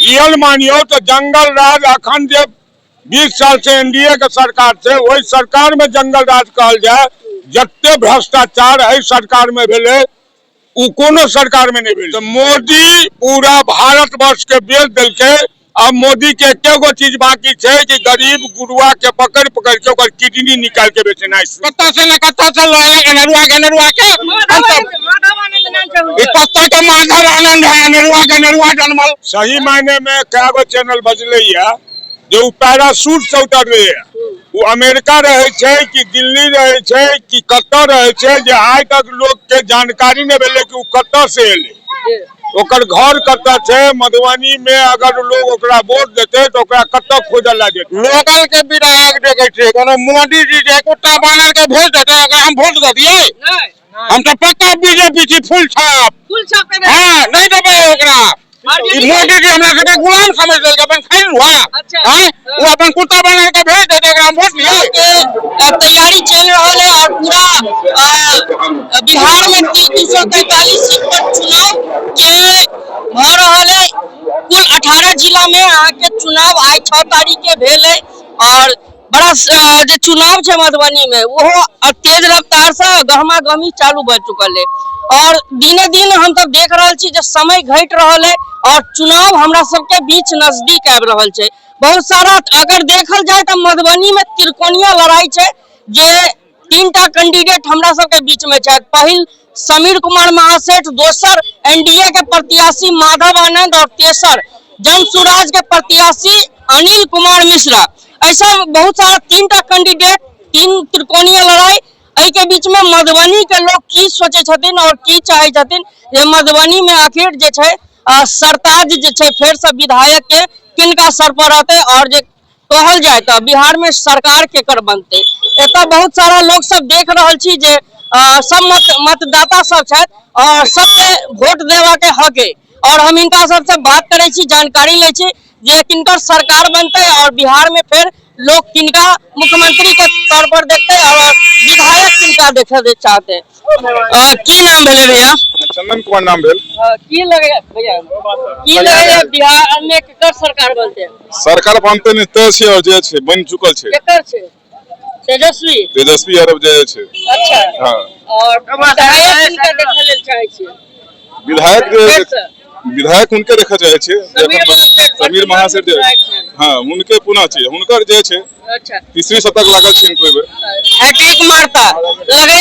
Real मानियो तो जंगल राज अखन जे 20 साल से एनडीए के सरकार से वही सरकार में जंगल राज कहल जाए। जत्ते भ्रष्टाचार है सरकार में भेले उ कोनो सरकार में नहीं भेले। तो मोदी पूरा भारत वर्ष के बेच दिल के। अब मोदी के एकेगो चीज बाकी है कि गरीब गुरुआ के पकड़ पकड़ के ओकर किडनी निकाल के बेचना। कत्ता से न कत्ता से नरुआ के कत्ता के माधव आनंद है नरुआ जन्मल। सही मायने में कएगो चैनल बजले जो पैराशूट से उतर रहे है वो अमेरिका रहे छे कि दिल्ली रहे छे कि कत्ता रहे छे जे आज तक लोग के जानकारी नहीं भेले कि वो कत्ता से एले ओकर घर कत्ता छे। मधुबनी में अगर लोग ओकरा वोट देते तो ओकरा कत्ता खोजल लागे। लोकल के विधायक देखे छे कोनो मोदी जी जे कुत्ता बानर के भेज देते ओकरा हम वोट दे दिए हम तो पक्का बीजेपी छी फुल छाप के हां नहीं देबे ओकरा। मोदी जी हमरा के गुलाम समझ लेल अपन खाई हुआ हां वो अपन कुत्ता बना के भेज दे देगा हम वोट लिए। तैयारी चल रहल है और पूरा बिहार में 343 सीट पर चुनाव के भ रहल है। कुल 18 जिला में यहाँ के चुनाव आज 6 तारीख के भेल है और बड़ा जो चुनाव है मधुबनी में वो तेज रफ्तार से गहमा गहमी चालू भ चुकल है और दिने दिन हम सब देख रहे छी जो समय घट रहल है और चुनाव हमरा सबके बीच नजदीक आब रहल छै। बहुत सारा अगर देखल जाए तो मधुबनी में त्रिकोणीय लड़ाई छै जे 3टा कैंडिडेट हमरा सबके बीच में छै। पहिल समीर कुमार महासेठ, दोसर एनडीए के प्रत्याशी माधव आनंद और तेसर जन सुराज के प्रत्याशी अनिल कुमार मिश्रा। ऐसा बहुत सारा 3टा कैंडिडेट 3 त्रिकोणीय लड़ाई के बीच में मधुबनी के लोग की सोचे छथिन और की चाहे छथिन ये मधुबनी में आखिर जे छै सरताज जे छै फिर से विधायक के किनका सर पर रहते और जे कहल जाए तो बिहार में सरकार केकर बनते। एतऽ बहुत सारा लोग सब देख रहल छी जे सब मतदाता सब छै और सबके वोट देवा के हक है और हम इनका सबसे बात करे छी जानकारी ले छी जे किनकर सरकार बनते और बिहार में फिर लोग किनका मुख्यमंत्री के तौर पर देखते और विधायक किनका देखे चाहते। की नाम भेले भैया? चंदन कुमार नाम भेल। की लगे भैया की लगे बिहार में केकर सरकार बनते? सरकार बनते नहीं तय छै और जे छै बन चुकल छै। केकर छै? तेजस्वी यादव जे छै। अच्छा हां और विधायक किनका देखे लेल चाहे छी? विधायक उनके देखा चाहे छे समीर महासेठ हां उनके पुनः छे हुनकर जे छे अच्छा तीसरी शतक लागल छे इनको हैट्रिक मारता लगे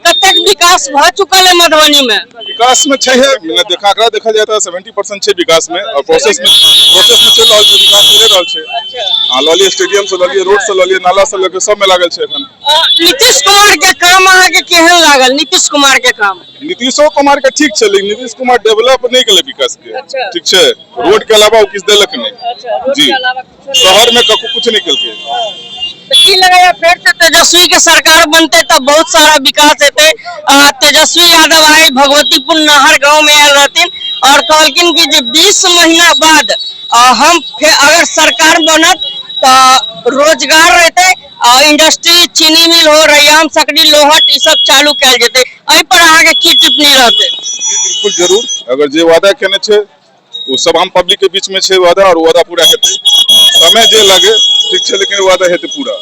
कतेक विकास भ चुकल है मधुबनी में? विकास में छे देखा जाए तो 70% छे विकास में और प्रोसेस में चल रहल छे विकास चल रहल छे। अच्छा हां ललिया स्टेडियम से ललिया रोड से ललिया नाला से लेके सब में लागल छे। एखन नीतीश कुमार के काम आहा के केहन लागल? नीतीश कुमार के काम नीतीशो कुमार के ठीक छे लेकिन नीतीश कुमार डेवलप नहीं केले विकास के। अच्छा ठीक छे रोड के अलावा किस देलक नहीं। अच्छा रोड के अलावा शहर में कुछ नहीं केलके। तो की लगेगा फिर से तेजस्वी के सरकार बनते तो बहुत सारा विकास हेते। तेजस्वी यादव आए भगवतीपुर नहर गांव में आयल रहथिन और कहलकिन कि 20 महीना बाद हम अगर सरकार बनत तो रोजगार रहते इंडस्ट्री चीनी मिल हो रैयाम सकड़ी लोहट ई सब चालू कैल जेते। एहि पर आगे की टिप्पणी रहते? बिल्कुल जरूर अगर जे वादा केने छे वो सब हम पब्लिक के बीच में छे वादा और वादा पूरा हेते। समय जे लगे ठीक छे लेकिन वादा हेते पूरा।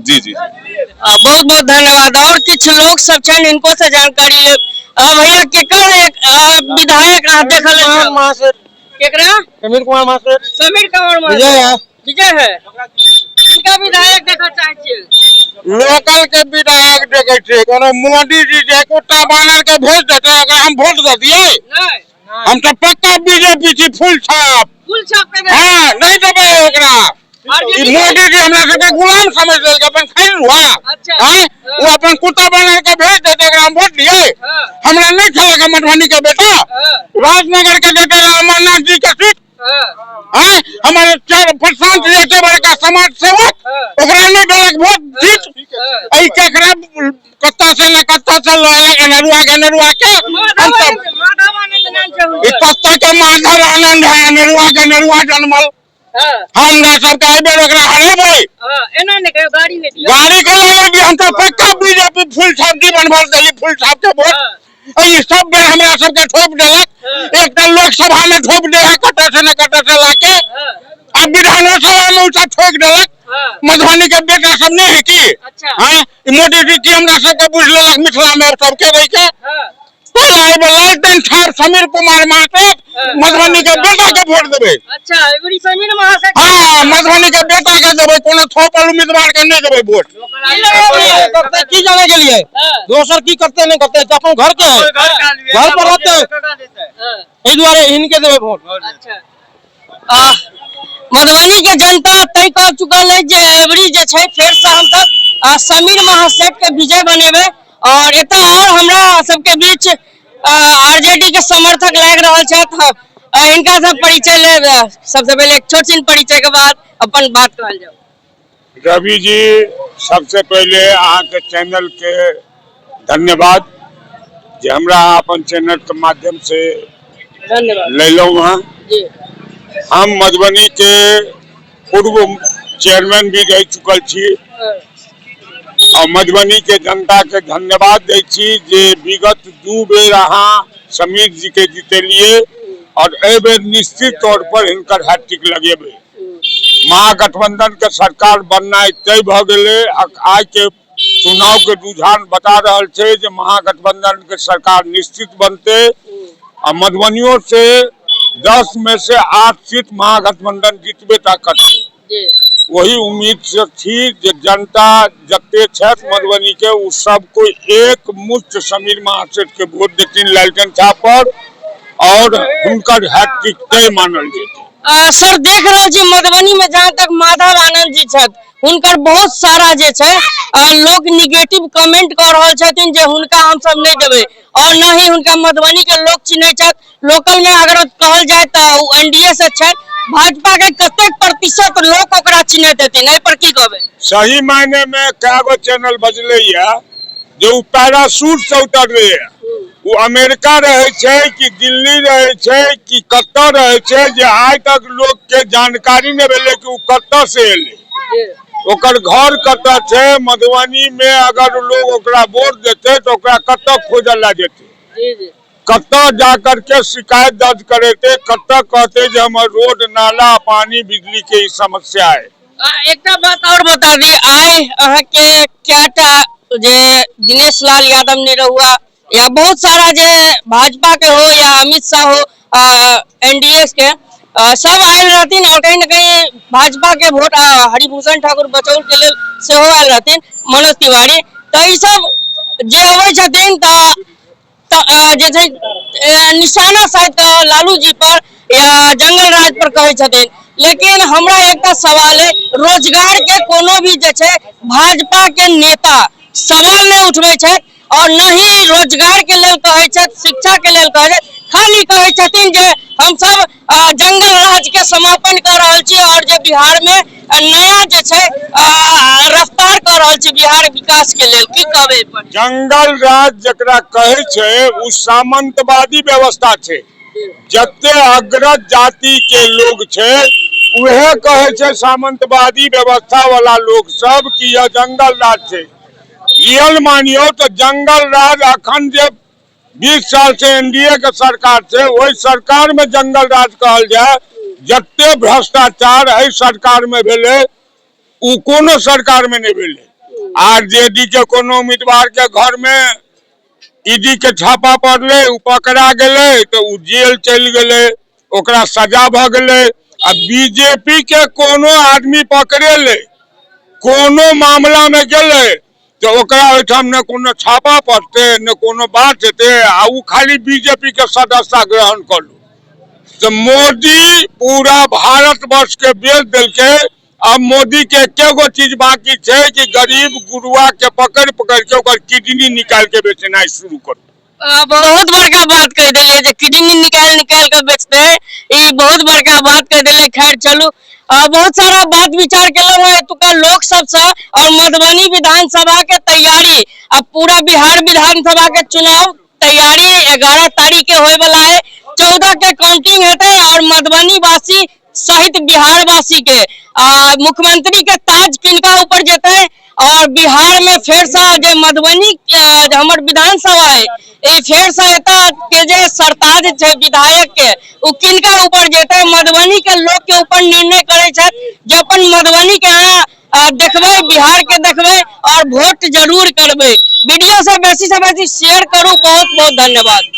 जी जी बहुत बहुत धन्यवाद। और कुछ लोग सब छन इनको से जानकारी ले भैया केकर विधायक देखल केकरा? समीर कुमार महासेठ विजय है इनका विधायक देखा चाहे छे? लोकल के विधायक देखे छे कोनो मोदी जी जे कुत्ता बानर के भेज देते ओकरा हम वोट दे दिए नहीं हम तो पक्का बीजेपी छी फुल छाप के हां नहीं देबे ओकरा। मोदी जी हमरा के गुलाम समझ लेल अपन खाई हुआ हां वो अपन कुत्ता बना के भेज देते ओकरा हम वोट दिए। हमरा नहीं खेले के मधुबनी के बेटा राजनगर के देते अमरनाथ जी के सीट हां हमारे 4% लेते बड़का समाज सेवक ओकरा नहीं देलक वोट जीत एई केकरा कत्ता से न कत्ता से नरुआ के हम सब कत्ता के माधव आनंद है नरुआ जन्मल हमरा सब के बेर ओकरा हरेबै एना ने कहियो गाड़ी ने दियो गाड़ी के लगे हम तो पक्का बीजेपी फुल छाप दी बनबल देली फुल छाप के वोट एई सब बेर हमरा सब के ठोप देलक। एक लोकसभा में ठोप दे है कत्ता से न कत्ता से उठा ठोक देलक। मधुबनी के बेटा सब नहीं है की? हाँ, मोदी जी की हमरा सबके बुझ लेलक मिथिला में सबके रह के। लालटेन ठार समीर कुमार महासेठ मधुबनी के बेटा के वोट देबे। अच्छा, एबरी समीर महासेठ। हाँ, मधुबनी के बेटा के देबे, कोनो थोपल उम्मीदवार के नहीं देबे वोट। करते की जाने के लिए दोसर की करते नहीं करते, अपन घर के घर पर रहते इस द्वारे इनके देबे वोट। अच्छा, मधुबनी के जनता तय कर चुकल है जे एबरी जे छै फेर से हम सब समीर महासेठ के विजय बनेबे। और एता और हमरा सबके बीच आरजेडी के समर्थक लाग रहल छथि। इनका सब परिचय ले, सबसे पहले एक छोट छिन परिचय के बाद अपन बात कहल जाओ। रवि जी, सबसे पहले अहाँ के चैनल के धन्यवाद जे हमरा अपन चैनल के माध्यम से धन्यवाद लेलहुँ हैं। जी, हम मधुबनी के पूर्व चेयरमैन भी रह चुकल छी और मधुबनी के जनता के धन्यवाद दै छी जे विगत 2 बेर अहाँ समीर जी के जीतेलिए और ए बेर निश्चित तौर पर हिनकर हैट्रिक लगेबे। महागठबंधन के सरकार बनना तय भ गेले। आज के चुनाव के रुझान बता रहल छे जे महागठबंधन के सरकार निश्चित बनते और मधुबनियों से 10 में से 8 सीट महागठबंधन जीतबे ता करते। वही उम्मीद से थी जे जनता जते छथि मधुबनी के उ सबको एक मुश्त समीर महासेठ के वोट देथिन लालटेन छाप पर और हुनकर हैट्रिक तय मानल जेतै। सर, देख रहल छी मधुबनी में जहाँ तक माधव आनंद जी छथि हुनकर बहुत सारा जे छै लोग निगेटिव कमेंट कर रहल छथिन जे हुनका हम सब नहीं देबे और न ही हुनका मधुबनी के लोग चिन्है छथि। लोकल में अगर कहल जाए तो एनडीए से छथि, भाजपा के कतेक प्रतिशत लोग ओकरा चिन्हैत हेथिन, एहि पर की कहबे? सही मायने में कएगो चैनल बजले या जे उ पैराशूट से उतरले या, वो अमेरिका रहे छे कि दिल्ली रहे छे कि कत्ता रहे छे जे आज तक लोग के जानकारी नहीं भेले कि उ कत्ता से एले, ओकर घर कत्ता छे। मधुबनी में अगर लोग ओकरा वोट देते तो ओकरा कत्ता खोजल ला जेते, कत्ता जाकर के शिकायत दर्ज करेते, कत्ता कहते जे हमर रोड नाला पानी बिजली के ई समस्या है। एक बात और बता दी, आए अहाँ के क्याटा जे दिनेश लाल यादव ने रहुआ या बहुत सारा जे भाजपा के हो या अमित शाह हो एनडीए के सब आयल रहथिन और कहीं न कहीं भाजपा के वोट हरिभूषण ठाकुर बचौल के लेल सेहो आयल रहथिन, मनोज तिवारी। तो ई सब जे अबै छथिन जे छै निशाना शायद लालू जी पर या जंगल राज पर कहै छथिन। लेकिन हमरा एक सवाल है, रोजगार के कोनो भी जे छै भाजपा के नेता सवाल नहीं उठबै छै और न ही रोजगार के लेल कहै छै, शिक्षा के लेल कहै छै, खाली कहै छथिन जे हम सब जंगल राज के समापन कर रहल छी और जे बिहार में नया जे छै रफ्तार कर रहल छी बिहार विकास के लेल, की कहबे? जंगल राज जकरा कहे छे उ सामंतवादी व्यवस्था छे। जते अग्रज जाति के लोग छे उहे कहे छे सामंतवादी व्यवस्था वाला लोग सब की यह जंगल राज छे। रियल मानियो तो जंगल राज अखन जे 20 साल से एनडीए के सरकार छे वही सरकार में जंगल राज कहल जाए। जते भ्रष्टाचार है सरकार में भेले उ कोनो सरकार में नहीं भेले। आरजेडी के कोनो उम्मीदवार के घर में ईडी के छापा पड़ले, उ पकड़ा गेले तो उ जेल चल गेले, ओकरा सजा भ गेले। आ बीजेपी के कोनो आदमी पकड़े ले, कोनो मामला में गेले तो ओकरा ओइठाम न कोनो छापा पड़ते न कोनो बात हेते आ उ खाली बीजेपी के सदस्यता ग्रहण करलू। तो मोदी पूरा भारत वर्ष के बेच देलके। अब मोदी के एकेगो चीज बाकी छे कि गरीब गुरुआ के पकड़ पकड़ के ओकर किडनी निकाल के बेचनाई शुरू करू। बहुत बड़का बात कह दिले जे किडनी निकाल के बेचते हैं, ये बहुत बड़का बात कह दिले। खैर चलू, बहुत सारा बात विचार केलहुं है एतुका लोक सब से और मधुबनी विधानसभा के तैयारी। अब पूरा बिहार विधानसभा के चुनाव तैयारी 11 तारीख के होए वाला है, 14 के काउंटिंग हेते और मधुबनी वासी सहित बिहार वासी के मुख्यमंत्री के ताज किनका ऊपर जेते और बिहार में फिर से जो मधुबनी हमर विधानसभा है फेर से एता के जे सरताज छै विधायक के उ किनका ऊपर जेतै मधुबनी के लोग के ऊपर निर्णय करे छै जे अपन मधुबनी के अहाँ देखबै बिहार के देखबै और वोट जरूर करबै। वीडियो से बेसी शेयर करू। बहुत बहुत धन्यवाद।